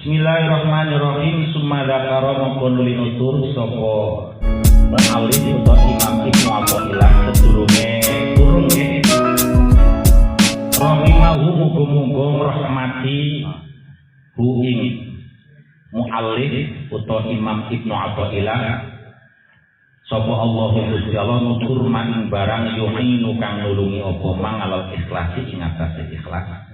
Bismillahirrahmanirrahim. Summa dzakara mongko nuli nutur sapa mu'allif utawa Imam Ibnu Athaillah sedurunge turun nggih. Rahimahu muga-muga ngrahmati hu ing mu'allif utawa Imam Ibnu Athaillah sapa Allah Gusti Allah nutur maing barang yu'inu kang nulungi apa mang alal ikhlasi ing atase ikhlas.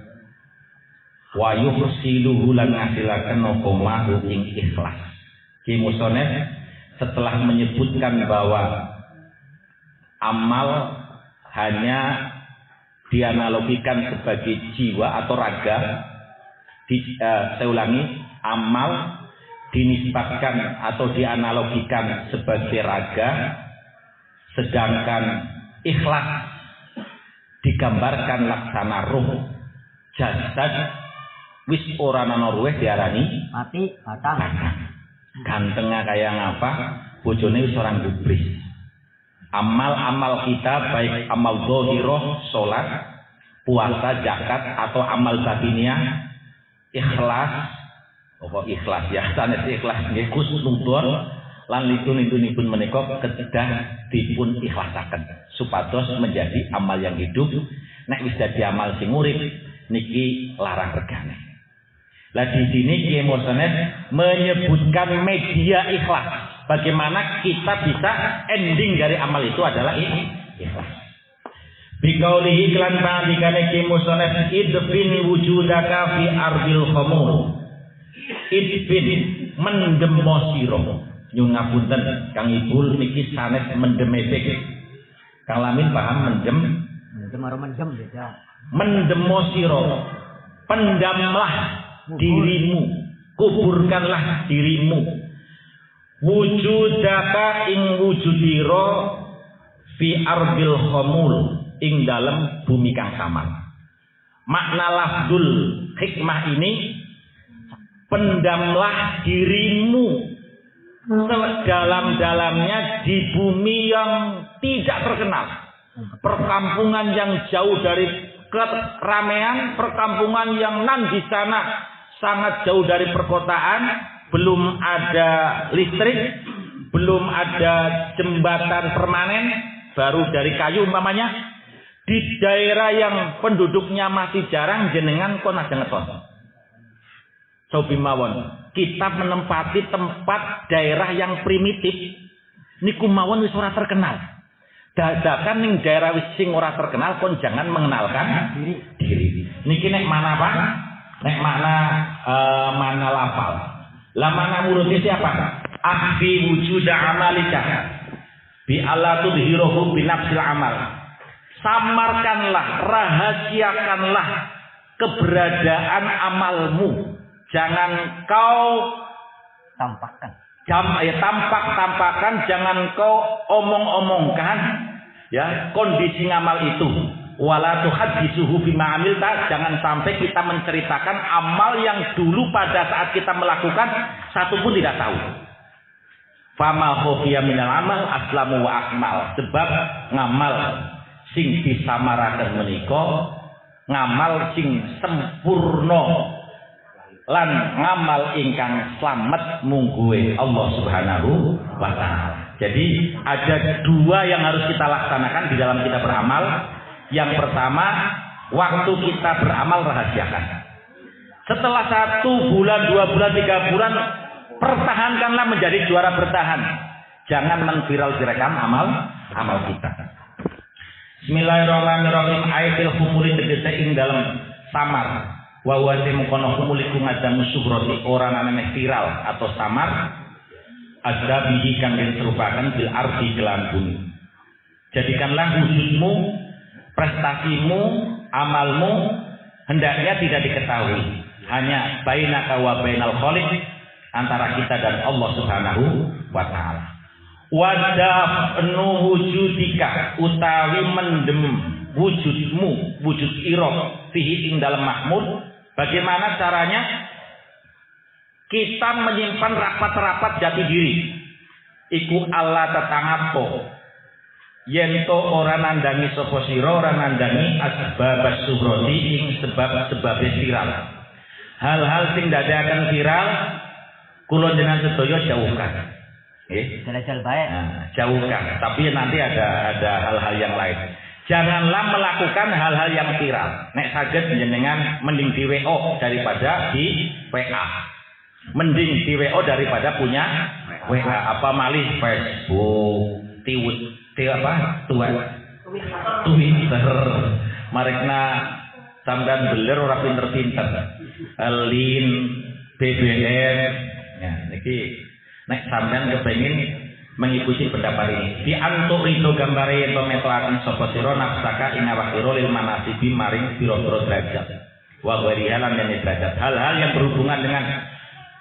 Wa yuhsiluhu lan ngasilaken apa mahu ing ikhlas. Ki musonef setelah menyebutkan bahwa amal hanya dianalogikan sebagai jiwa atau raga, saya ulangi, amal dinisbatkan atau dianalogikan sebagai raga, sedangkan ikhlas digambarkan laksana ruh, jasad. Wis ora ana ruweh diarani mati batang. Gantengnya kayak ngapa, bojone wis ora gubris. Amal-amal kita baik amal zahirah, salat, puasa, zakat atau amal batiniah, ikhlas, pokok ikhlas ya, sanes ikhlas nggih kusnudon lan litun-litunipun menika kedah dipun ikhlasaken supados menjadi amal yang hidup. Nek wis dadi amal sing urip niki larang regane. Lah di sini Kiai Mosonet menyebutkan media ikhlas. Bagaimana kita bisa ending dari amal itu adalah ikhlas. Bikaulihi iklan ba'dikane Kiai Mosonet idfin wujudaka fi ardil khamur. Idfin mendemo sira. Nyun ngapunten Kang Ibul niki sanes mendemesek. Kang Lamin paham mendem? Mendem karo mendem beda. Mendemo sira. Pendamlah dirimu, kuburkanlah dirimu. Wujudaka ing wujudira fi ardil khamul ing dalam bumi kang saman. Makna lafzul hikmah ini pendamlah dirimu sedalam-dalamnya di bumi yang tidak terkenal, perkampungan yang jauh dari keramaian, perkampungan yang nan di sana sangat jauh dari perkotaan, belum ada listrik, belum ada jembatan permanen, baru dari kayu umpamanya. Di daerah yang penduduknya masih jarang, jenengan kon ada ngeton. Sobi mawon, kita menempati tempat daerah yang primitif, niku mawon wis ora terkenal. Dadakan ning daerah wis sing ora terkenal kon jangan mengenalkan diri. Niki nek mana Pak? Nek mana lafal. Lah mana mulutnya siapa? Akhfi wujuda amalika bi alla tudhiruhu bi nafsil amal. Samarkanlah, rahasiakanlah keberadaan amalmu. Jangan kau Tampakkan. Tampak-tampakkan, jangan kau omong-omongkan ya kondisi ngamal itu. Wala tuhadditsuhu bima amilta, jangan sampai kita menceritakan amal yang dulu pada saat kita melakukan satu pun tidak tahu. Fama khafiya minal amal aslamu wa akmal. Sebab ngamal sing disamaraken menika ngamal sing sempurna lan ngamal ingkang slamet mungguhe Allah Subhanahu wa taala. Jadi ada dua yang harus kita laksanakan di dalam kita beramal. Yang pertama, waktu kita beramal rahasiakan. Setelah 1 bulan, 2 bulan, 3 bulan, pertahankanlah menjadi juara bertahan. Jangan mengviral direkam amal kita. Bismillahirrahmanirrahim. Ayatil humuri tegese ing dalam samar. Wa wa mukono humuliku ngadamu suhroti orang anane viral atau samar. Ada bihi kang diserupakan bil ardi kelan bumi. Jadikanlah wujudmu, prestasimu, amalmu hendaknya tidak diketahui, hanya bainaka wa bainal khaliq, antara kita dan Allah Subhanahu wa taala. Wadafnu wujudika utawi mendem wujudmu, wujud ira fihi ing dalam mahmud. Bagaimana caranya? Kita menyimpan rapat-rapat jati diri. Iku Allah tetangapo yen to ora nandangi sapa sira, ora nandangi asbab suhrati ing sebab-sebab viral. Hal-hal sing dadakan viral kula jenengan sedaya jauhkan. Nggih. Jalan-jalan baik. Nah, jauhkan. Tapi nanti ada hal-hal yang lain. Janganlah melakukan hal-hal yang viral. Nek saged jenengan mending di WO daripada di WA. Mending di WO daripada punya WA. Apa malih Facebook, Twitter. Marekna sampean beler ora pinter-pinter. Lin, BBM. Ya, niki nek sampean kepengin mengikuti pendapat ini. Di antuk itu gambare ento metoaken sapa sira nafsaka ing awak sira lil manasibi maring pira-pira derajat. Wa gharihalan dan derajat. Hal-hal yang berhubungan dengan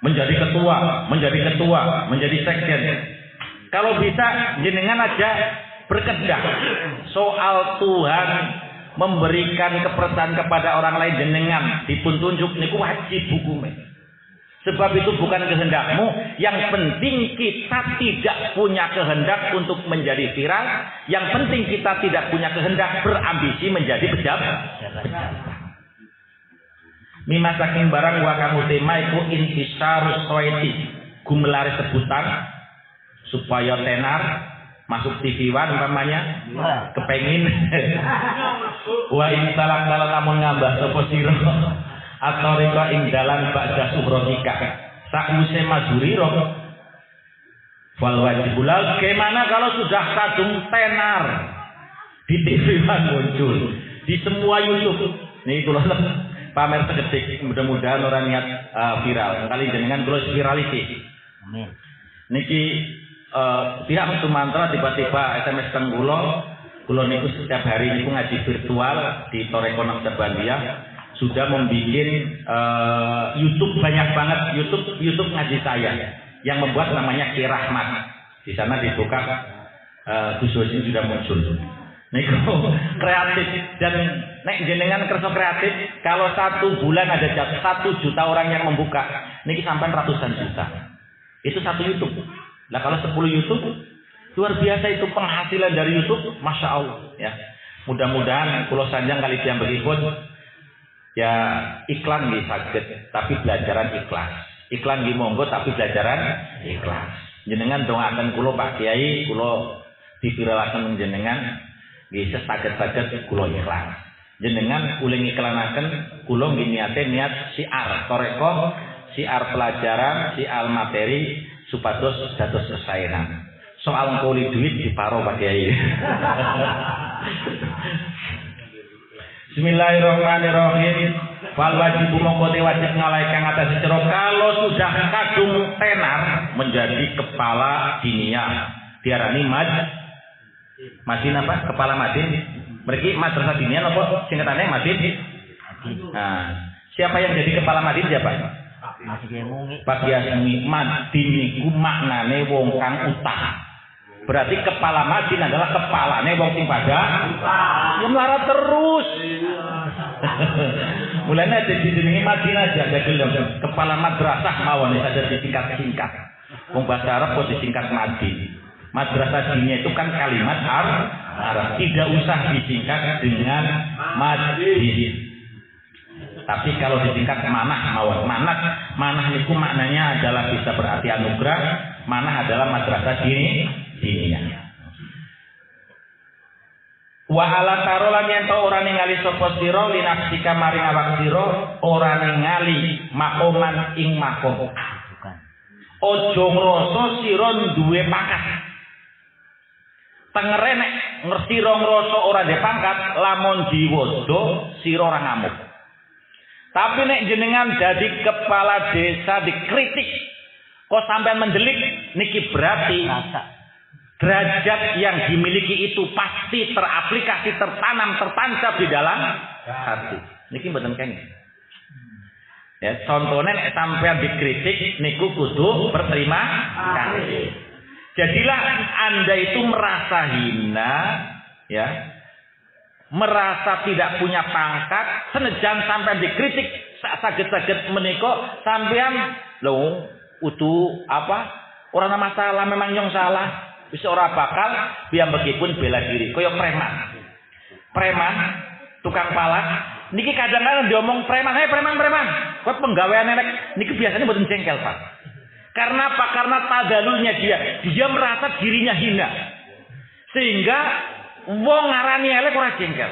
menjadi ketua, menjadi sekjen. Kalau bisa jenengan aja berkedah soal Tuhan memberikan kepercayaan kepada orang lain jenengan dipun tunjuk niku wajib hukumnya. Sebab itu bukan kehendakmu, yang penting kita tidak punya kehendak untuk menjadi viral, yang penting kita tidak punya kehendak berambisi menjadi pejabat. Mima saking barang wa kang utama iku intisarus soeti, gumelare sebutan supaya tenar masuk TV One umpamanya kepengin wa insalak dalan lamun ngambah sapa sira atau rika ing dalan ba'da suhronika sakwise mazuriro wal wajibulal gimana kalau sudah kadung tenar di TV One muncul di semua YouTube nih kula pamer seketik mudah-mudahan orang niat viral kali jenengan kula virality amin niki pihak Sumantra tiba-tiba SMS teng kula niku setiap hari niku ngaji virtual di Torekonak Serbandia sudah membuat YouTube banyak banget YouTube ngaji saya yang membuat namanya Ki Rahmat. Di sana dibuka Gus Husin sudah muncul. Niku kreatif dan nek jenengan kerso kreatif kalau 1 bulan ada 1 juta orang yang membuka niki sampai ratusan juta. Itu 1 YouTube. Nah kalau 10 YouTube luar biasa itu penghasilan dari YouTube, masya Allah ya. Mudah-mudahan Pulau Sanjang kali yang berikut ya iklan nggih saged, tapi belajaran ikhlas. Iklan nggih monggo tapi belajaran ikhlas. Jenengan dongaaken kula Pak Kiai, kula dipiralaken jenengan nggih saged-saged kula ikhlas. Jenengan uling iklanaken kula nggih niat siar toreko, siar pelajaran, siar materi supados dados kesaenan. Soal kuli duit diparo Pak Kiai. Bismillahirrahmanirrahim. Wal wajib mongko wajib ngalai kang atas sira kalau sudah kadung tenar menjadi kepala dinia. Diarani Madin apa? Kepala Madin. Mriki madrasah dinia napa singkatane Madin? Nah, siapa yang jadi kepala Madin siapa? Pak Yasmi. Madin niku maknane wong kang utah. Berarti kepala Madin adalah kepalane wong sing pada ya melarat terus. Mulanya ada di sini Madin aja ada kepala madrasah mawon ada disingkat-singkat. Wong bahasa Arab kok disingkat Madin. Madrasah dinia itu kan kalimat Arab. Tidak usah disingkat dengan Madin. Tapi kalau disingkat manah mawon. Manah itu maknanya adalah bisa berarti anugerah. Manah adalah madrasah dinia. Wa ala tarolan yen to ora ningali sapa sira linafsika maring awak sira ora ningali makoman ing makom. Aja ngrasa sira duwe pangkat. Tengere nek ngerti ngrasa ora duwe pangkat lamun diwodo sira ora ngamuk. Tapi nek jenengan jadi kepala desa dikritik kok sampean mendelik niki berarti derajat yang dimiliki itu pasti teraplikasi, tertanam, tertancap di dalam hati. Niki mboten kene. Ya, contohnya nek sampean dikritik niku kudu berterima kasih. Jadilah Anda itu merasa hina, ya. Merasa tidak punya pangkat, senajan sampean dikritik saged-saged menika sampean lho utuh apa? Ora ana masalah, memang nyong salah. Wis ora bakal piyambakipun bela diri kaya preman. Preman tukang palak Niki kadang-kadang diomong preman, "Hei preman. Kowe penggawean elek." Niki biasanya mboten jengkel, Pak. Karena apa? Karena tadalulnya dia merasa dirinya hina. Sehingga wong ngarani elek ora jengkel.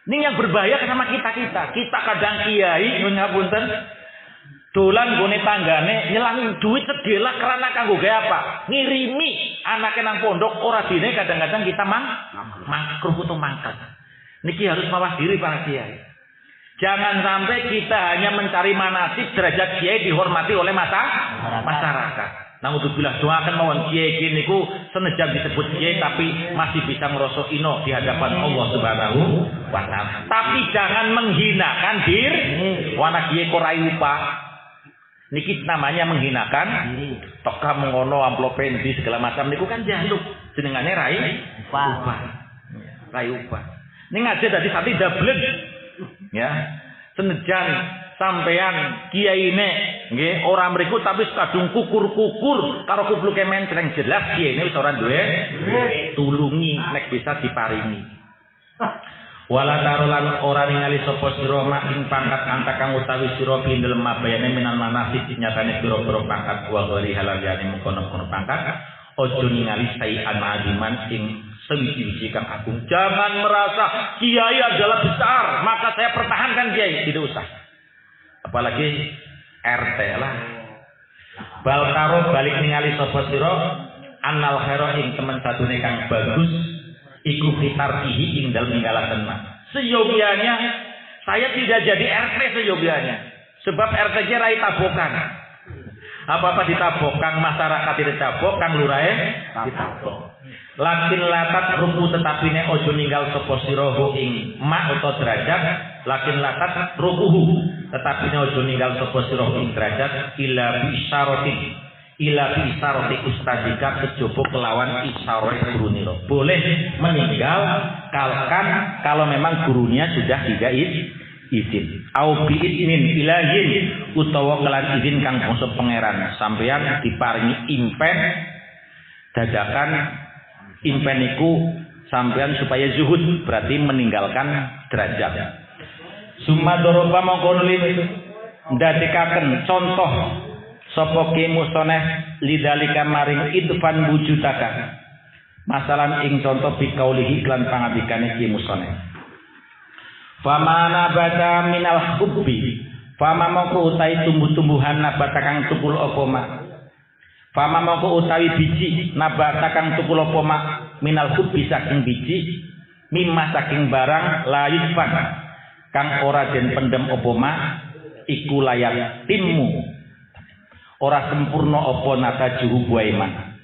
Ini yang berbahaya sama kita. Kita kadang kiai ngapunten dolan gone tanggane nyelangi duit segala karena kanggo gawe apa? Ngirimi anake nang pondok ora dine kadang-kadang kita makruh atau mangkat. Niki harus mawas diri para kiai. Jangan sampai kita hanya mencari manasib derajat kiai dihormati oleh masyarakat. Naudzubillah, doakan mawon kiai niku senajan disebut kiai tapi masih bisa ngrasa ino di hadapan Allah Subhanahu wa taala. Tapi jangan menghinakan diri. Wana kiai kok rai upah. Niki namanya menghinakan diri. Tok kamu ngono amplop pendi segala macam niku kan jaluk. Jenengane rai upah. Rai upah. Ning aja dadi sate dablek. Ya. Senajan sampean kiyaine nggih ora mriku tapi kadung kukur-kukur karo kupluke mencreng jelas kiyaine wis ora duwe tulungi nek bisa diparingi. Wala tarolan ora ningali sapa sira mak ing pangkat anta kang utawi sira pindel mabayane minal manasib nyatane pira-pira pangkat wa gori halalane mengkono-kono pangkat ojo ningali sayan adiman ing sewiji-wiji kang agung. Jangan merasa kiai adalah besar maka saya pertahankan kiai, tidak usah. Apalagi RT lah. Balkaro balik ningali sapa sira annal khaira ing temen satune kang bagus iku fitartihi ing dalem ninggalaken mak. Seyogianya saya tidak jadi RT seyogianya. Sebab RT rai tabokan. Apa-apa ditabokang masyarakat ditabok kang lurahe ditabok. Lakin latat ruku tetapi ne ojo ninggal sapa sira ing mak utawa derajat. Lakin latat rukuhu tetapi ne ojo ninggal sapa sira ing derajat ila bi isarati ustadika kejaba kelawan isyarat gurunira. Boleh meninggal kalkan kalau memang gurunya sudah tidak izin. Au bi idnin ilahin utawa kelan izin kang bangsa pangeran. Sampeyan diparingi impen dadakan impen iku sampeyan supaya zuhud berarti meninggalkan derajat. Sumadoroba mongko nuli ndadekaken contoh sapa ki musoneh lidalika maring idfan wujudaka. Masalan ing contoh bikaulihi lan pangandikane ki musoneh. Famana bata minal hubbi fama mongko utawi tumbuh-tumbuhan nabata kang tukul apa mak. Fama mongko utawi biji nabata kang tukul apa mak minal hubbi saking biji mimma saking barang layifan kang ora den pendem apa mak iku layak timmu ora sempurna apa natajuhu buaiman.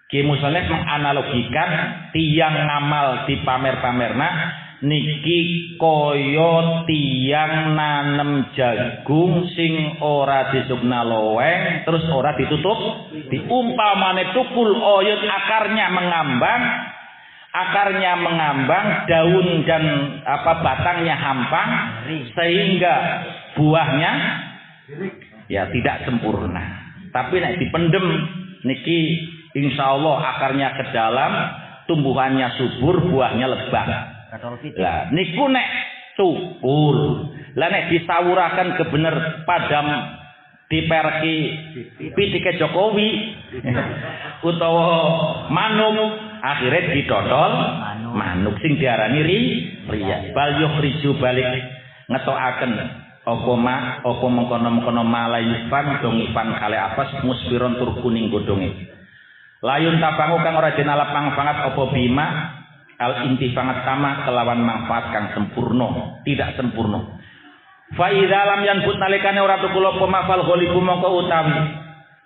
Ki musoleh menganalogikan tiang ngamal di pamer-pamerna niki kaya tiang nanem jagung sing ora disukna loweng terus ora ditutup diumpamane tukul oyot akarnya mengambang daun dan batangnya hampang sehingga buahnya ya tidak sempurna. Tapi nek dipendem niki insyaallah akarnya ke dalam, tumbuhannya subur, buahnya lebat. Lah niku nek tukul. Lah nek disawuraken kebener padam diperki pitike Jokowi utawa manuk akhirnya didodol manuk sing diarani riya. Bal yukhriju balik ngetokaken apa mengkono-mengkono malayifan dongifan kale apas musfiron tur kuning godhonge. Layun tapangu kang ora denalap manfaat apa bima al intifangat sama kelawan manfaat kang sempurna, tidak sempurna. Fa idza lam yanbut nalikane ora tukul apa mafal ghalibu mongko utawi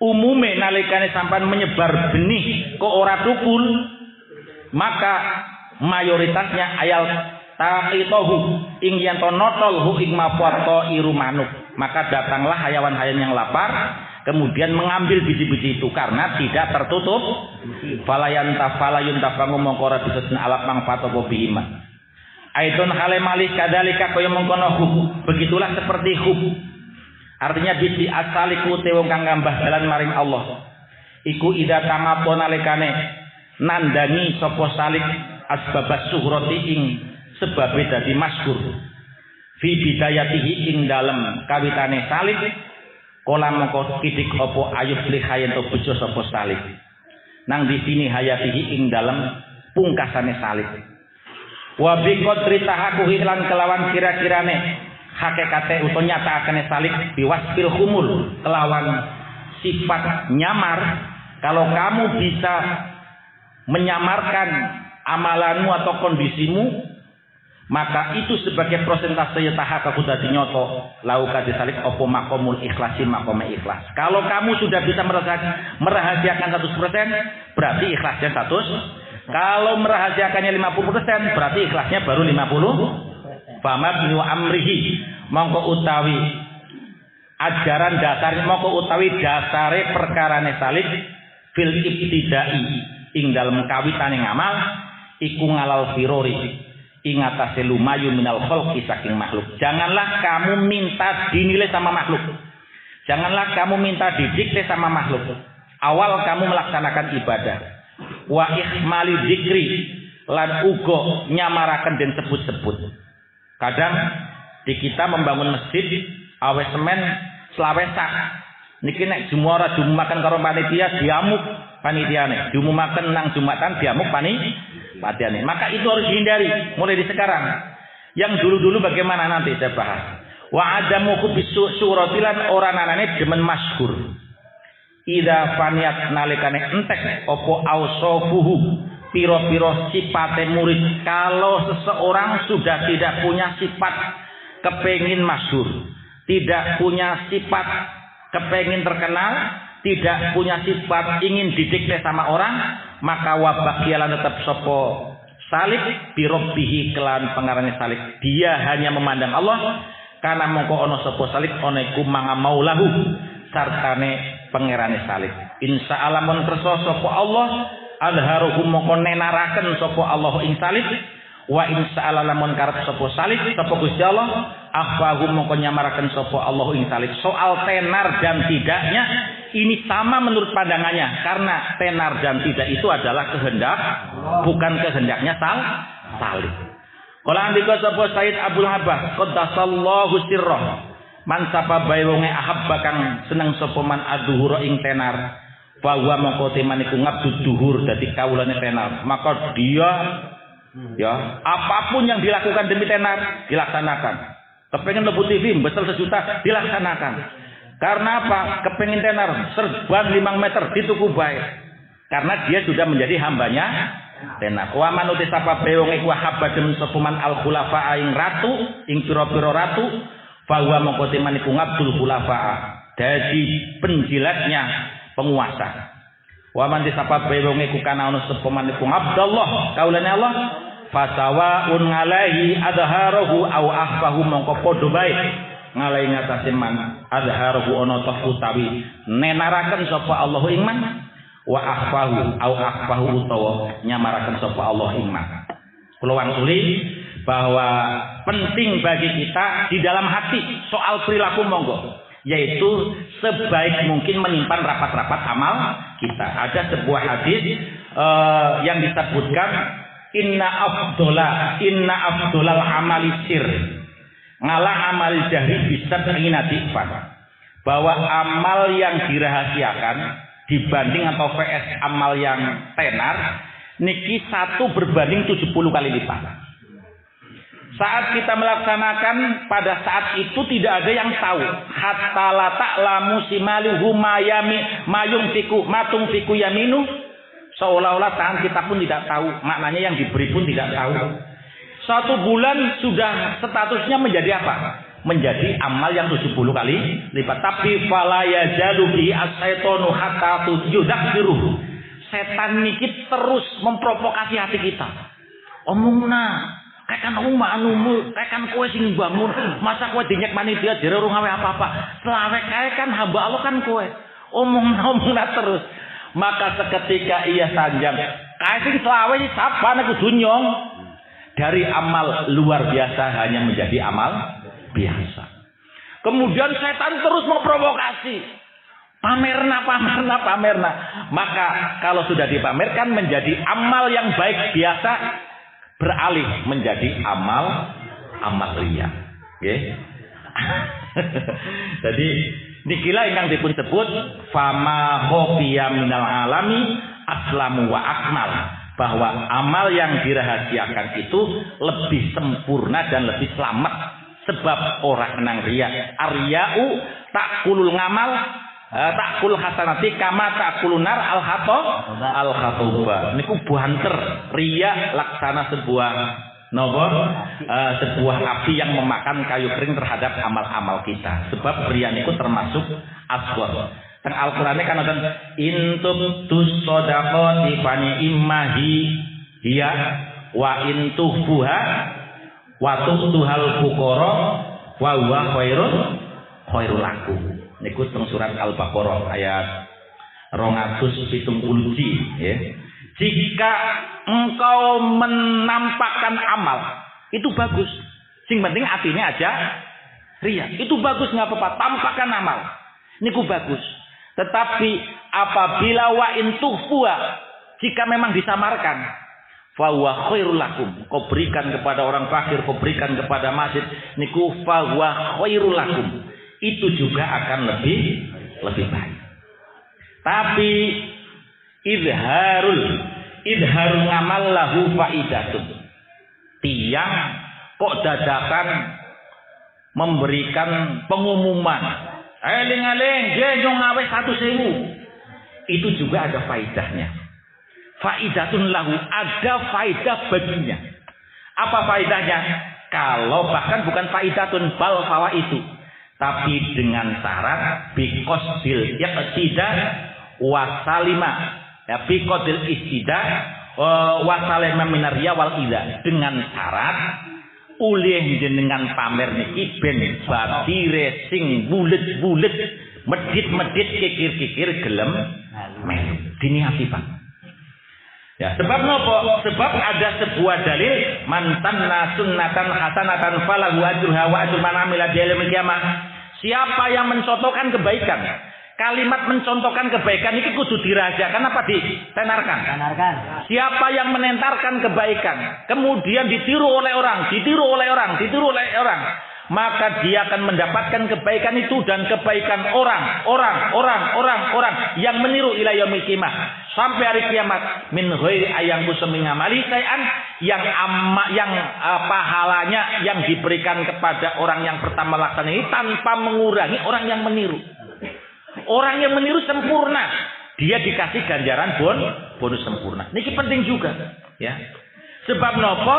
umume nalikane sampean menyebar benih kok ora tukul maka mayoritasnya ayal taqitahu ing yen to notol hu ing mafato iru manuk, maka datanglah hayawan-hayawan yang lapar kemudian mengambil biji-biji itu karena tidak tertutup. Falayun tafangu mongko ora bisa alap manfaat apa bihima. Aidon hale malih kadalika kaya mengkono hub. Begitulah seperti hub. Artinya biji asaliku te wong kang ngambah dalan maring Allah. Iku ida tamapo nalikane nandangi sapa salik asbabas suhrati ing sebabe dadi masyhur. fi bidayatihi ing dalem kawitane salib kala mongko kidik apa ayub lihayen to bejo sapa salib nang di sini hayatihi ing dalem pungkasane salib wa bi qadri tahakuhi lan kelawan kira-kirane hakikate utawa nyatakane salib biwasfil khumul kelawan sifat nyamar. Kalau kamu bisa menyamarkan amalanmu atau kondisimu, maka itu sebagai persentase tahakaku dadi nyoto lauka disalib opo makomul ikhlasi makome ikhlas. Kalau kamu sudah bisa merahasiakan 100%, berarti ikhlasnya 100. Kalau merahasiakannya 50%, berarti ikhlasnya baru 50. Famabni wa amrihi mongko utawi ajaran dasar mongko utawi dasare perkarane salib fil ibtidai ing dalem kawitane ngamal iku ngalal firori ing atase lumayu minal khalqi saking makhluk. Janganlah kamu minta dinilai sama makhluk. Janganlah kamu minta didikte sama makhluk. Awal kamu melaksanakan ibadah. Wa ihmali dzikri lan uga nyamaraken den sebut-sebut. Kadang di kita membangun masjid awe semen selawe sak. Niki nek jumara makan karo panitia diamuk panitiane. Diumumaken nang Jumatan diamuk panitiane. Maka itu harus dihindari mulai di sekarang. Yang dulu-dulu bagaimana nanti saya bahas. Wa adamu bisu suratilan ora nanane demen masyhur. Ida faniat nalikane entek opo ausofuhu piro-piro sifate murid. Kalau seseorang sudah tidak punya sifat kepengin masyhur, tidak punya sifat kepengin terkenal, tidak punya sifat ingin didikte sama orang, maka wabakialan tetap sopo salib birobbihi kelan pengarane salib. Dia hanya memandang Allah karena mongko ono sopo salib oneku manga maulahu sartane pangerane salib. Insya Allah mun kersa sapa Allah adharuhum mongko nenaraken sapa Allah ing salib. Wa insya Allah lamun karep sapa salib sapa Gusti Allah akhfahum mongko nyamaraken sapa Allah ing salib. Soal tenar dan tidaknya ini sama menurut pandangannya karena tenar dan tidak itu adalah kehendak bukan kehendaknya salib. Kala andika sapa Said Abdul Habah qaddasallahu sirrah man sapa bae wonge ahabba kang seneng sapa man adzuhura ing tenar bahwa mongko teman iku ngabdu duhur dadi kawulane tenar, maka dia ya apapun yang dilakukan demi tenar dilaksanakan. Kepengen lebu TV besar 1 juta dilaksanakan. Karena apa? Kepengen tenar serban 5 meter dituku bae. Karena dia sudah menjadi hambanya tenar. Wa manuti sapa bae wong iku ahabba demen sapa man al khulafa ing ratu ing pira-pira ratu bahwa mongko teman iku ngabdul khulafa dadi penjilatnya penguasa. Wa man disapa bae wong iku kana ono sapa man iku Abdullah kaulane Allah fasawaun alaihi adharahu au akhfahu mongko padha bae ngalai ngatasi man adharahu ono toh utawi nenaraken sapa Allah ing man wa akhfahu au akhfahu utawa nyamaraken sapa Allah ing man. Kula wangsuli bahwa penting bagi kita di dalam hati soal perilaku monggo, yaitu sebaik mungkin menyimpan rapat-rapat amal kita. Ada sebuah hadis yang disebutkan inna afdolal amali sir ngalah amal jahri bisa inadifan, bahwa amal yang dirahasiakan dibanding atau VS amal yang tenar niki 1 berbanding 70 kali lipat. Saat kita melaksanakan pada saat itu tidak ada yang tahu. Hatta la ta'lamu simaluhu mayung fiku yaminu. Seolah-olah tangan kita pun tidak tahu. Maknanya yang diberi pun tidak tahu. 1 bulan sudah statusnya menjadi apa? Menjadi amal yang 70 kali lipat. Tapi fala yajalu bi as-syaitanu hatta yudzakiruhu. Setan niki terus memprovokasi hati kita. Omongna kayak kan kayak kan kowe sing bangun, masa kowe dinyek panitia jare ora ngawe apa-apa. Selawek kae kan hamba Allah kan kowe. Omong-omongna terus. Maka seketika ia sanjang. Kae sing selawe iki sapane kudu nyong. Dari amal luar biasa hanya menjadi amal biasa. Kemudian setan terus memprovokasi. Pamerna. Maka kalau sudah dipamerkan menjadi amal yang baik biasa beralih menjadi amal riya. Nggih. Jadi nikilah ingkang dipun sebut fama khofiya minal alami aslamu wa akmal, bahwa amal yang dirahasiakan itu lebih sempurna dan lebih selamat, sebab orang kenang riya. Arya'u takulul ngamal takul hasanati kama takulunar al khatoba. Niku banter riya laksana sebuah sebuah api yang memakan kayu kering terhadap amal-amal kita. Sebab riya niku termasuk asghar. Teng Al-Qur'an kan wonten intum tusodaqati fani immahi hiya wa intuhbuha wa tuhal fuqara wa huwa khairul lakum. Niku teng surat Al-Baqarah ayat 270 ya. Jika engkau menampakkan amal itu bagus, sing penting hatinya aja riya, itu bagus, nggak apa-apa, tampakkan amal niku bagus. Tetapi apabila wa intuhfuha, jika memang disamarkan, fa huwa khairul lakum, kau berikan kepada orang fakir, kau berikan kepada masjid, niku fa huwa khairul lakum, itu juga akan lebih baik. Tapi idharul ngamal lahu faidatun, tiang kok dadakan memberikan pengumuman eling-eling jenjong ngawes 100.000, itu juga ada faidahnya. Faidatun lahu, ada faidah baginya. Apa faidahnya? Kalau bahkan bukan faidatun bal fawa itu, tapi dengan syarat biqasdil iqtida wasalima, ya biqadil istida wasalima minarya wal ila, dengan syarat ulih jenengan pamer niki ben batire sing bulet-bulet, medit-medit, kikir-kikir gelem melu diniati Pak. Ya, sebab nopo? Sebab ada sebuah dalil mantanna sunnatan hasanatan falahu ajruha wa ajru man amila biha yaumil qiyamah. Siapa yang mencontohkan kebaikan, kalimat mencontohkan kebaikan ini kudu dirahasiakan apa ditenarkan? Tenarkan. Siapa yang menentarkan kebaikan, kemudian ditiru oleh orang, maka dia akan mendapatkan kebaikan itu dan kebaikan orang yang meniru ila yaumil qiyamah, sampai hari kiamat, min ghairi ayang kusmin amali sayan, yang pahalanya yang diberikan kepada orang yang pertama laksana ini tanpa mengurangi orang yang meniru. Orang yang meniru sempurna, dia dikasih ganjaran bonus sempurna. Niki penting juga, ya. Sebab nopo?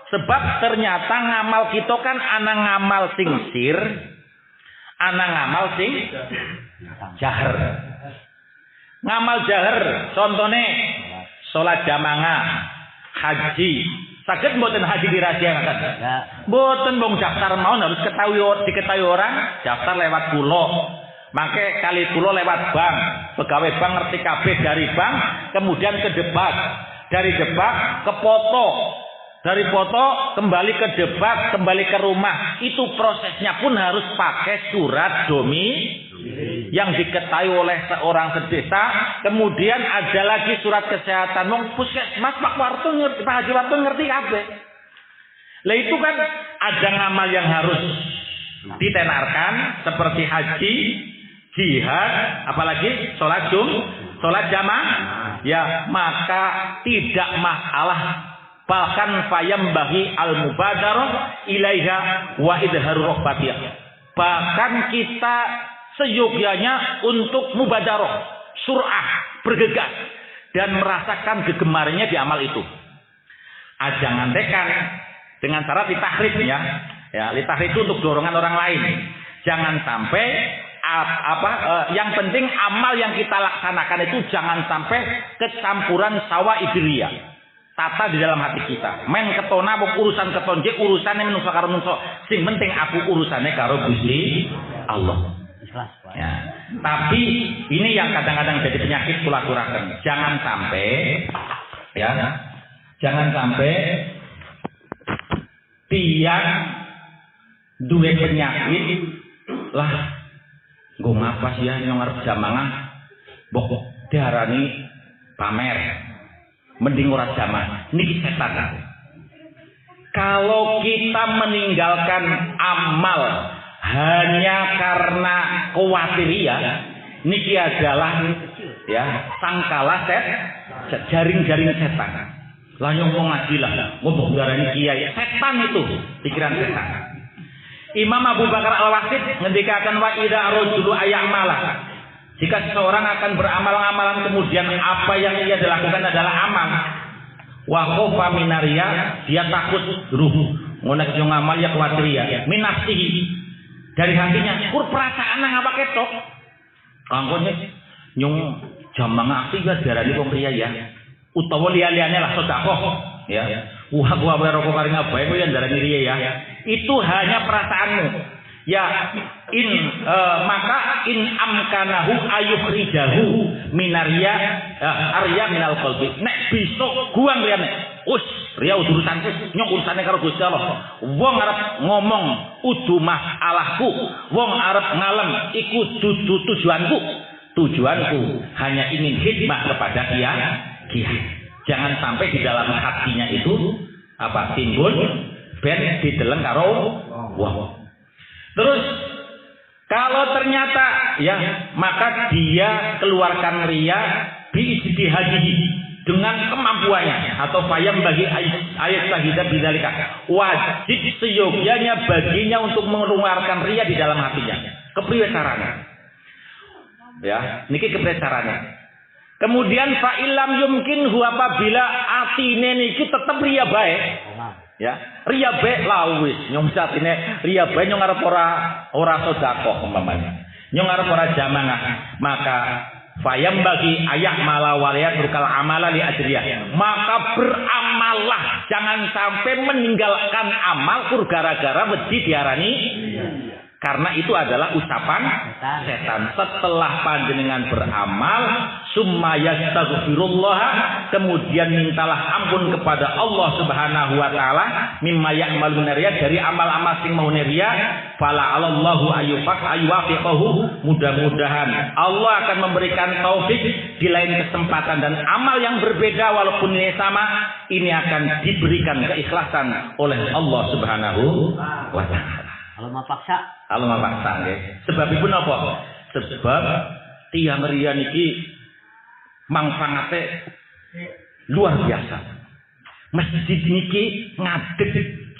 Sebab ternyata ngamal kita kan ana ngamal sing sir, ana ngamal sing jahar. Ngamal jahar contohnya salat jamaah, haji. Saged mboten haji dirahasiakan? Mboten, wong daftar mawon harus diketahui orang, daftar lewat kula. Maka kali kula lewat bank, pegawai bank ngerti kabeh dari bank, kemudian ke debat, dari debat ke foto, dari foto kembali ke debat, kembali ke rumah. Itu prosesnya pun harus pakai surat domisili yang diketahui oleh seorang sedesa. Kemudian ada lagi surat kesehatan. Wong puskesmas Pak Haji Warto ngerti kabeh. Lah itu kan ada ngamal yang harus ditenarkan seperti haji, jihad, apalagi sholat jamaah, ya maka tidak masalah, bahkan fayambahi al-mubadarah ilaiha wa idharu rohbatiyah, bahkan kita seyogyanya untuk mubadarah, surah, bergegas dan merasakan gegemarnya di amal itu. Jangan tekan dengan cara ditahrif ya ditahrif itu untuk dorongan orang lain. Jangan sampai yang penting amal yang kita laksanakan itu jangan sampai kecampuran sawa idriya, tata di dalam hati kita. Men ketona urusan ketonje urusannya menungso karo menungso. Sing penting aku urusannya karo Gusti Allah. Ya. Tapi ini yang kadang-kadang jadi penyakit kula aturaken. Jangan sampai tiang duwe penyakit lah. Nggo ngapa sih ya yang arep jamaah mbok diarani pamer, mending ora jamaah. Niki setan. Kalau kita meninggalkan amal hanya karena khawatir ya, niki adalah ya sangkala jaring-jaring setan. Lah ngomong ngaji lah, ngomong darani kiai, setan itu pikiran setan. Imam Abu Bakar Al-Wasid ngendikakan wa idza rajulu ayamala. Jika seseorang akan beramal-amalan kemudian apa yang ia lakukan adalah amal. Wa khofa minaria, dia takut ruh. Ngonek yo ngamal ya kuwatir ya. Minafsihi. Dari hatinya, kur perasaan nang apa ketok. Kangkone nyung jamang aktif ya diarani wong riya ya. Utawa liya-liyane lah sedekah ya. Wah gua rokok kari ngabae kok yang darani riya ya. Itu hanya perasaanmu. Ya maka in amkanahu ayukhrijahu minaria arya minal qalbi. Nek besok guang riyane. Wis riya urusanku nyok urusane karo Gusti Allah. Wong arep ngomong udu masalahku, wong arep ngalem iku dudu tujuanku. Tujuanku hanya ingin khidmah kepada kiai. Jangan sampai di dalam hatinya itu apa timbul ben dideleng karo wong. Terus kalau ternyata ya maka dia keluarkan riya bi ijtihadihi dengan kemampuannya atau fayam bagi ayat syahidah bidzalika. Wajib seyogyanya baginya untuk mengeluarkan riya di dalam hatinya. Kepriwe caranya? Ya, niki kepriwe caranya? Kemudian fa illam yumkin huwa apabila atine niki tetep riya bae. Ya, riya bae lawis nyong satine riya bae nyong arep ora sedekah umpamanya. Nyong arep ora jamaah, maka fayam bagi ayak mala waliyat rukal amala li ajriyah. Maka beramallah, jangan sampai meninggalkan amal kur gara-gara wedi diarani. Karena itu adalah ucapan setan. Setelah panjenengan beramal, summa yastaghfirullah, kemudian mintalah ampun kepada Allah Subhanahu wa taala mimma ya'maluna riya, dari amal-amal sing mau riya, fala 'alallahu ayuwafiqahu, mudah-mudahan Allah akan memberikan taufik di lain kesempatan dan amal yang berbeda walaupun ini sama, ini akan diberikan keikhlasan oleh Allah Subhanahu wa taala. Kalau mapaksa Nggih. Sebabipun apa? Sebab tiyang riya niki mangfangate luar biasa. Masjid niki ngadeg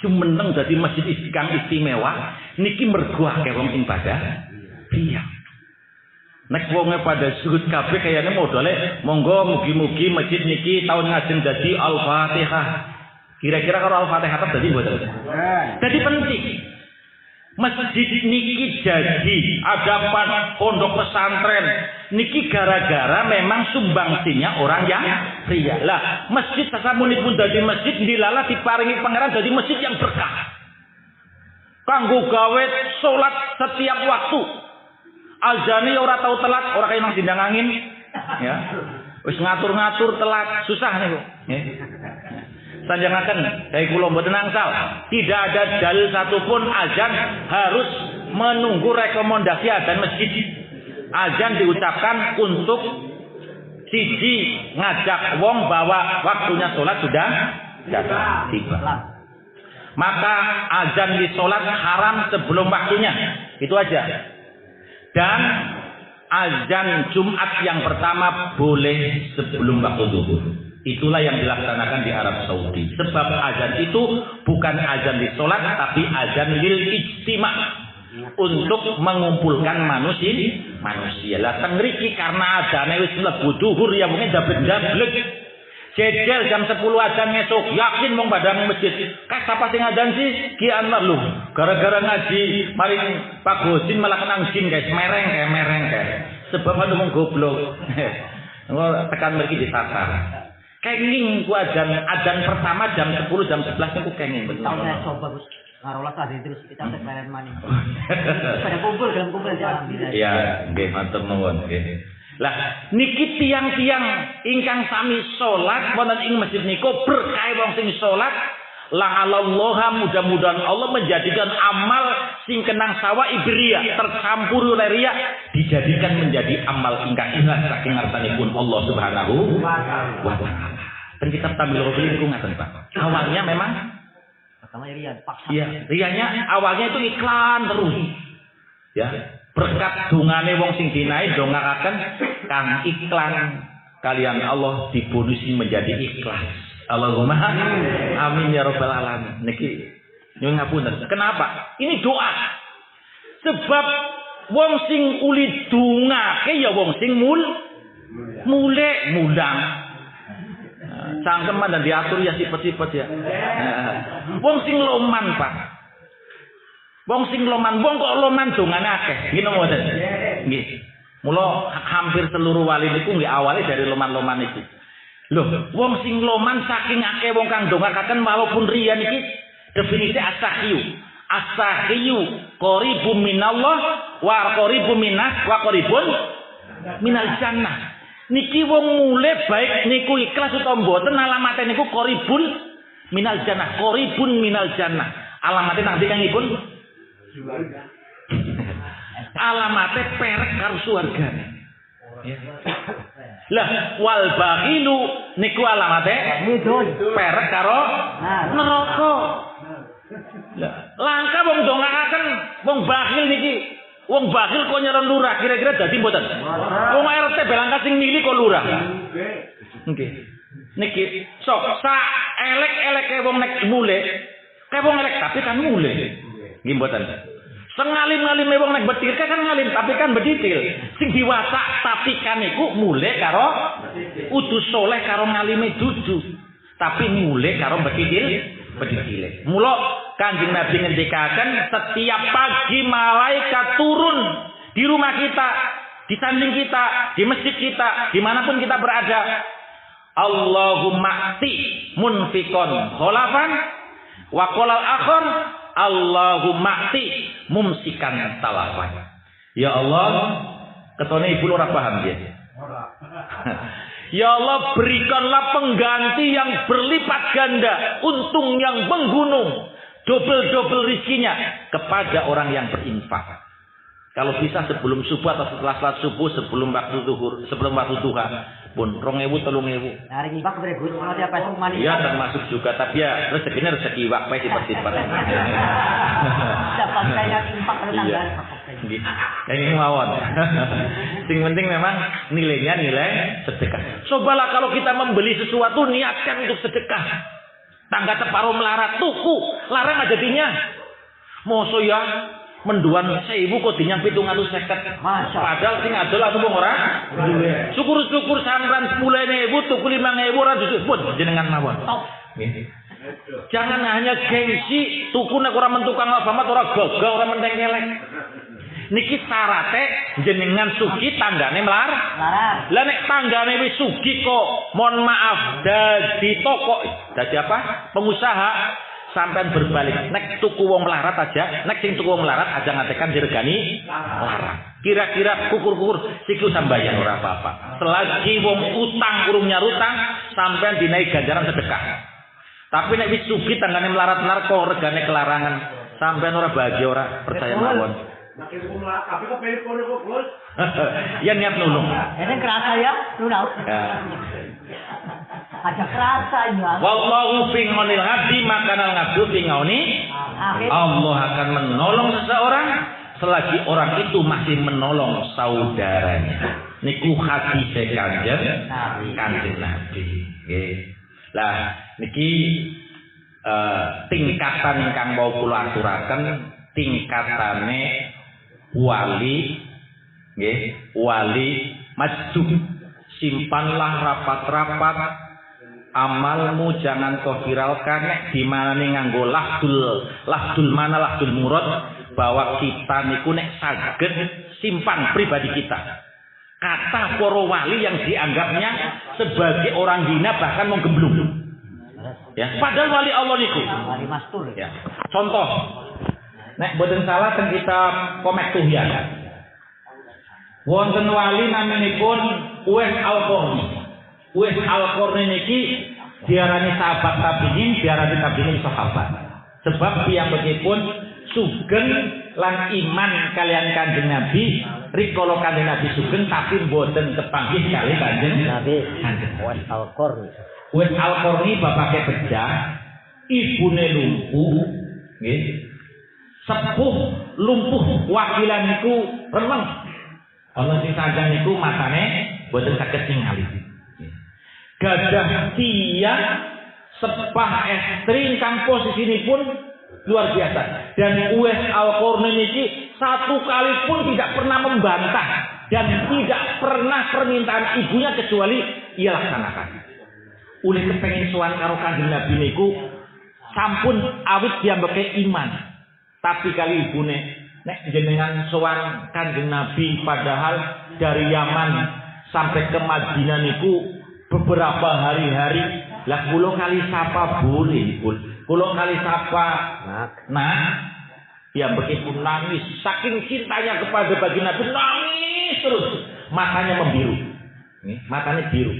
jumeneng dadi masjid istimewa niki mergo akeh wong sing pada riya. Nek wonge pada sujud kabeh kayane modale monggo mugi-mugi masjid niki tahun ngajeng dadi Al-Fatihah. Kira-kira karo Al-Fatihah dadi mboten? Dadi penting. Masjid niki jadi ada pondok pesantren niki gara-gara memang sumbangsinya orang yang riya. Lah masjid sasamunipun dadi masjid dilala diparingi pangeran dadi masjid yang berkah. Kanggo gawe salat setiap waktu. Azani ora tau telat, ora kaya nang sindang angin. Ya. Wis ngatur-ngatur telat, susah niku. Nggih. Sanjangaken kayak kula mboten angsal, tidak ada dalil satupun azan harus menunggu rekomendasi azan masjid. Azan diucapkan untuk siji ngajak wong bahwa waktunya sholat sudah tiba. Maka azan di sholat haram sebelum waktunya, itu aja. Dan azan Jumat yang pertama boleh sebelum waktu zuhur. Itulah yang dilaksanakan di Arab Saudi. Sebab azan itu bukan azan di sholat, tapi azan lil ijtima, untuk mengumpulkan manusia. Lah tengriki karena azane wis mlebu zuhur ya mungkin dablek. Jejel jam 10 azan esuk, yakin mong badang masjid. Kas apa sing azan sih? Ki Anwar lho. Gara-gara ngaji maring Pak Gosin malah kenang jin guys, mereng kayak. Sebab anu mong goblok. Tekan mriki disasar. Kenging ku azan pertama jam 10 jam 11 niku kenging betul. Saya coba Gus. Ngarolas tadi terus kita teh keren maning. Pada kumpul jalan bisa. Iya, nggih matur nuwun nggih. Lah niki tiang-tiang ingkang sami salat wonten ing masjid niku berkah wong sing salat. La'allallaha, mudah-mudahan Allah menjadikan amal sing kenang sawa ibria tercampur oleh riya dijadikan menjadi amal ingkang ikhlas saking ngarsanipun Allah Subhanahu wa taala. Dan kitab Tamil Rubli niku ngaten Pak. Awalnya memang Pertama rian, paksa. Iya, riannya awalnya itu iklan terus. Ya, berkat dungane wong sing dinae dongakaken kang iklan kalian Allah dibonusi menjadi ikhlas. Allahumma amin ya rabbal alamin. Niki nyuwun ngapunten. Kenapa? Ini doa. Sebab wong sing uli dungake ya wong sing mulai mulang. Cangkeman dan diatur ya sifat-sifat ya. Wong sing loman, Pak. Wong sing loman, wong kok loman dongane akeh. Nggih mboten? Nggih. Mula hampir seluruh wali niku nggih awale dari loman-loman iki. Loh, wong sing loman saking akeh wong kang dongakaken walaupun riya niki definisi as-sahiyu. As-sahiyu qaribun minallah wa qaribun minnas wa qaribun minal jannah. Niki wong mulai baik niku ikhlas utawa mboten alamate niku qaribun minal jannah, qaribun minal jannah. Alamate nang ndi kangipun? Alamate perek karo swargane. Lah wal baqilu niku alamate perek karo neraka. Lah langka wong dongakaken wong bakhil niki. Wong bakhil kok nyeron lurah kira-kira dadi mboten. Wong RT belangka sing milih kok lurah. Nggih. Niki sok sak elek-eleke wong nek mule. Kayak wong elek tapi kan mule. Nggih mboten. Sengalim-ngalime wong nek betir kan ngalim tapi kan beditil. Sing diwasak tapi kan iku mule karo udus soleh karo ngalime dudu. Tapi mule karo beditil. Mula Kanjeng Nabi ngendikaken setiap pagi malaikat turun di rumah kita, di samping kita, di masjid kita, dimanapun kita berada. Allahumma ti munfikon kholafan wa qolal akhir Allahumma ti mumsikan talafan. Ya Allah, ketone ibu ora paham dia. Ya Allah, berikanlah pengganti yang berlipat ganda, untung yang menggunung, double rezekinya kepada orang yang berinfak. Kalau bisa sebelum subuh atau setelah salat subuh, sebelum waktu zuhur, sebelum waktu duha pun 2.000 3.000. Hari infak berapa? Seperti apa sih mani? Ya termasuk juga, tapi ya rezekinya rezeki waktu sifat-sifat. Dapat kayak infak tanggal. Ini mawon. Sing penting memang nilainya nilai sedekah. Cobalah kalau kita membeli sesuatu niatkan untuk sedekah. Tangga separuh melarat tuku, larang aja jadinya. Moso ya menduan 1.000 kok dinyang 750. Padahal sing adol aku wong ora. Syukur-syukur sampean 10.000 tuku 5.000 ora disebut jenengan mawon. Jangan hanya gengsi tuku nek ora mentukang Alfamart ora gagah ora menteng elek. Niki sarate jenengan sugih tanggane melarat. Lah nek tanggane wis sugih kok mohon maaf dadi toko, dadi apa? Pengusaha sampean berbalik. Nek tuku wong melarat aja, nek sing tuku wong melarat aja ngatekan diregani melarat. Kira-kira kukur-kukur siku sambayan ora apa-apa. Selagi wong utang urung nyarutang sampean dinaik ganjaran sedekah. Tapi nek wis sugih tanggane melarat-melarat kok regane kelarangan, sampean ora bahagia ora percaya mawon. Tapi kok pilih kok bos? Ya niat nulung. Ini kerasa ya, nulung. Ada kerasa ya. Wallahu fi ngonil abdi makanal ngabdu fi ngauni. Allah akan menolong seseorang selagi orang itu masih menolong saudaranya. Niku hadis Kanjeng Nabi. Nggih. Lah niki tingkatan ingkang mau kula aturaken tingkatane wali nggih, wali majdu. Simpanlah rapat-rapat amalmu, jangan kau viralkan. Nek di mana nih nganggo lahdul mana lahdul murad, bahwa kita niku nek saged simpan pribadi kita. Kata para wali yang dianggapnya sebagai orang hina bahkan mau gemblung. Ya, padahal wali Allah niku. Wali mastur. Ya. Contoh, nek boten salah ten kitab Komek Tuhyan. Wonten wali naminipun Uwais Al-Qarni. Uwais Al-Qarni niki diarani sahabat tabi'in, diarani tabi'in sahabat. Sebab piyambakipun sugeng lan iman kalian Kanjeng Nabi, rikala Kanjeng Nabi sugeng tapi boten kepanggih kali Kanjeng Nabi. Uwais Al-Qarni. Uwais Al-Qarni bapake Bedah ibune lumpuh, nggih. Sepuh lumpuh wakilan niku remeng. Ana sing sanjang niku matane boten saged ningali. Gadah tiyang sepah estri ingkang posisinipun luar biasa. Dan Uwais Al-Qarni niki satu kali pun tidak pernah membantah dan tidak pernah permintaan ibunya kecuali ia laksanakan. Ulih kepengin sowan karo Kanjeng Nabi niku sampun awit piyambake iman. Tapi kali ibune nek jenengan sowan Kanjeng Nabi padahal dari Yaman sampai ke Madinah niku beberapa hari-hari, lah kula kali sapa boleh pun. Kula kali sapa nah ya meskipun nangis saking cintanya kepada baginda Nabi, nangis terus, matanya membiru. Nih, matanya biru.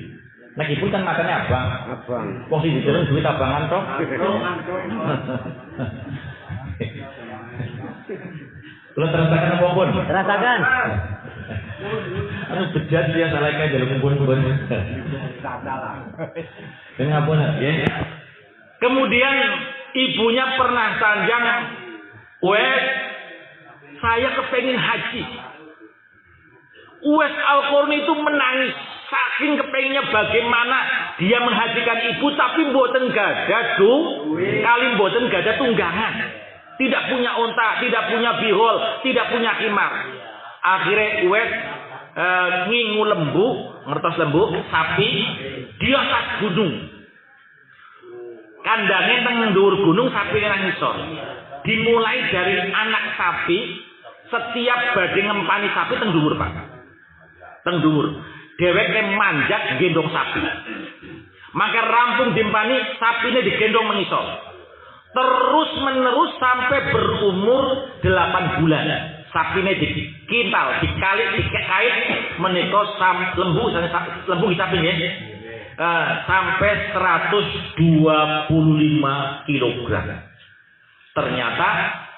Meskipun kan matanya abang. Wong sing didereng duit abangan toh. Kula terasakan apa pun? Terasakan. Anu bejat dia salah kae jalu kumpul-kumpul. Dengan apa ya? Kemudian ibunya pernah sanjang, Uwais, saya kepengin haji. Uwais Al-Qarni itu menangis saking kepenginnya bagaimana dia menghajikan ibu, tapi mboten gadah kali mboten gadah tunggangan. Tidak punya unta, tidak punya bihol, tidak punya khimar. Akhirnya Uwais ngingu lembu, ngertos lembu, sapi di atas gunung. Kandangnya teng dhuwur gunung, sapi nang ngisor. Dimulai dari anak sapi, setiap badhe ngempani sapi teng dhuwur, Pak. Teng dhuwur. Dheweke manjat gendong sapi. Maka rampung dimpani, sapine digendong mengisor. Terus menerus sampai berumur 8 bulan. Sapine dikintal, dikali, dikait, menika lembu sapi nggih. Sampai 125 kg. Ternyata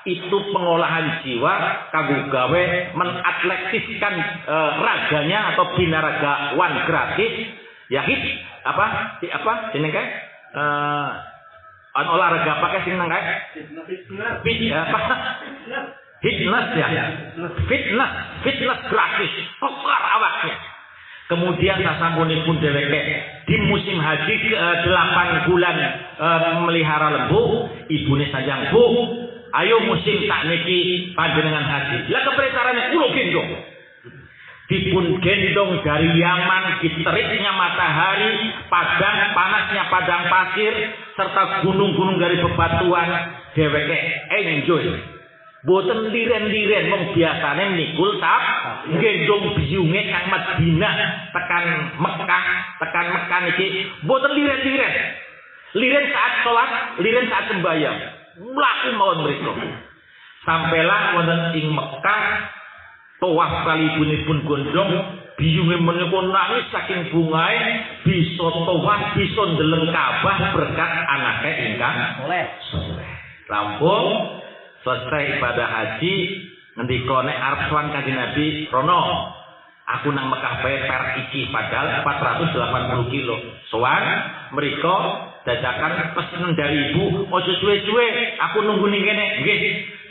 itu pengolahan jiwa kanggo gawe menatletiskan raganya atau binaragawan gratis. Ya apa jenenge olahraga apa sing nang kae? Fitness gratis. Kokar awaknya. Kemudian sasampunipun dheweke di musim haji 8 bulan melihara lembu, ibune sanjang, "Bu, ayo musim sakniki panjenengan haji." Lah kepriye carane? Kula gendong. Dipun gendong dari Yaman, diteriknya matahari, panasnya padang pasir, serta gunung-gunung dari bebatuan, dheweke enjoy. Boten liren-liren wong biasane nikul gendong biyunge kang Madinah tekan Mekah iki boten liren-liren. Liren saat salat, liren saat sembahyang. Mlaku mawon mriku. Sampailah wonten ing Mekah, tawaf kalibunipun gondong, biyunge menika nangis saking bungae, bisa tawaf, bisa ndeleng Ka'bah berkat anake ingkang saleh. Rampung selesai ibadah haji, ngendika nek arep sowan Kanjeng Nabi rono. Aku nang Mekah bae per iki padahal 480 kilo. Sowan mriko dadakan pesen dari ibu, ojo suwe-suwe, aku nunggu ning kene. Nggih.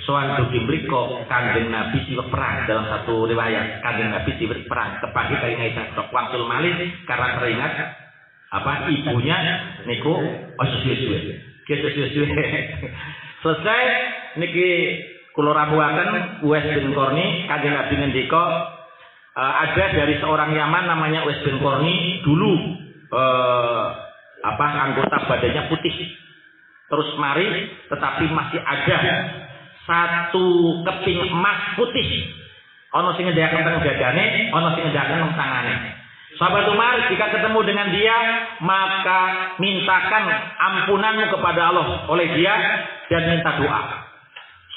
Sowan dugi mriko Kanjeng Nabi siwek perang dalam satu riwayat. Kanjeng Nabi siwek perang kepagi kali Aisyah tok wangsul malih karena teringat ibunya niku ojo suwe-suwe. Gitu suwe-suwe. Selesai niki kula rawuhaken Uwais bin Qarni, Kanjeng Nabi ngendika ada dari seorang Yaman namanya Uwais bin Qarni dulu anggota badannya putih. Terus mari tetapi masih ada satu keping emas putih. Ana sing ngendhakaken teng dadane, ana sing ngendhakaken teng tangane. Sahabat Umar, jika ketemu dengan dia, maka mintakan ampunanmu kepada Allah oleh dia dan minta doa.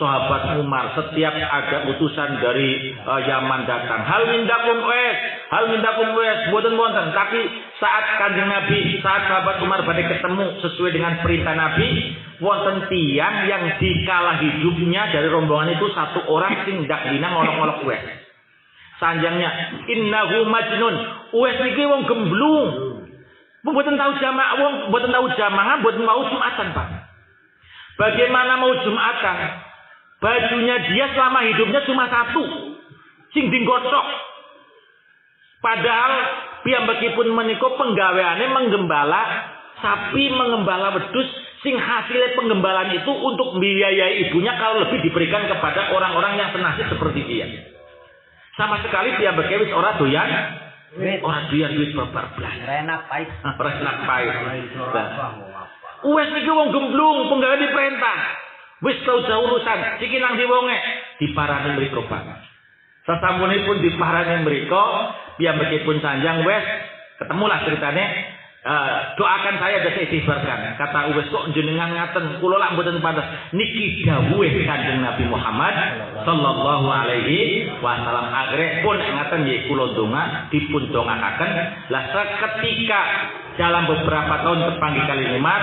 Sahabat Umar, setiap ada utusan dari Yaman datang, hal mindakum Uwais, boten. Tapi saat Kanjeng Nabi, saat sahabat Umar pada ketemu sesuai dengan perintah Nabi, wonten tiyang yang dikala hidupnya dari rombongan itu satu orang sing ndak dina ngolok-ngolok Uwais. Sanjangnya, innahu majnun. Uwais niki wong gemblung. Mboten tahu jamaah, mboten tahu Jumatan, Pak. Bagaimana mau Jumatan? Bajunya dia selama hidupnya cuma satu, sing digocok. Padahal piyambakipun menika penggaweane menggembala sapi, mengembala wedhus, sing hasilnya penggembalaan itu untuk membiayai ibunya kalau lebih diberikan kepada orang-orang yang senasib seperti dia. Sama sekali piyambake wis ora doyan, ora doyan duit babar blas. Enak pahit. Enak pahit. Wes iki wong gemblung, penggawe diperintah. Wis tau jauh urusan, iki nang diwonge diparani mriku Pak. Sasampunipun diparani mriku, piyambakipun sanjang wes ketemulah ceritane. Doakan saya dadi istighfarkan. Kata Uwais, kok jenengan ngaten, kula lak mboten pantes. Niki dawuhe Kanjeng Nabi Muhammad sallallahu alaihi wasallam. Akhire pun ngaten nggih kula donga dipun dongakaken. Lah seketika dalam beberapa tahun terpanggil kali Umar,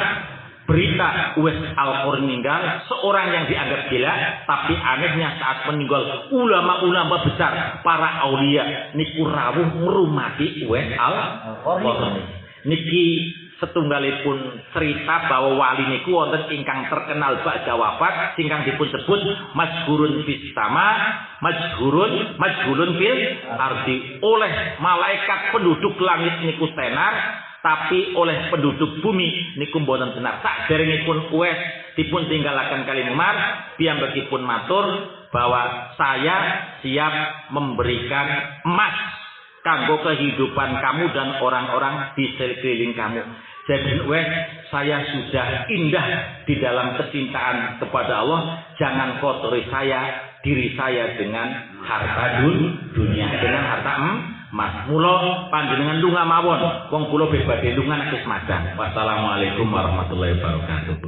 berita Uwais Al-Qarni meninggal, seorang yang dianggap gila, tapi anehnya saat meninggal ulama-ulama besar, para aulia niku rawuh ngrumati Uwais Al-Qarni. Niki setunggalipun cerita bahwa wali niku wonten ingkang terkenal ba'da wafat singkang dipun sebut majhurun fis sama, majhulun fil ardi. Oleh malaikat penduduk langit niku tenar, tapi oleh penduduk bumi niku mboten tenar. Saderengipun Uwais dipun tinggalaken kali Umar, piyambakipun matur bahwa saya siap memberikan emas kanggo kehidupan kamu dan orang-orang di sekeliling kamu. Jadi saya sudah indah di dalam kecintaan kepada Allah. Jangan kotori diri saya dengan harta dunia, dengan harta emas. Mula panjenengan lunga mawon, wong kula bebas lunga nek wis madan. Wassalamualaikum warahmatullahi wabarakatuh.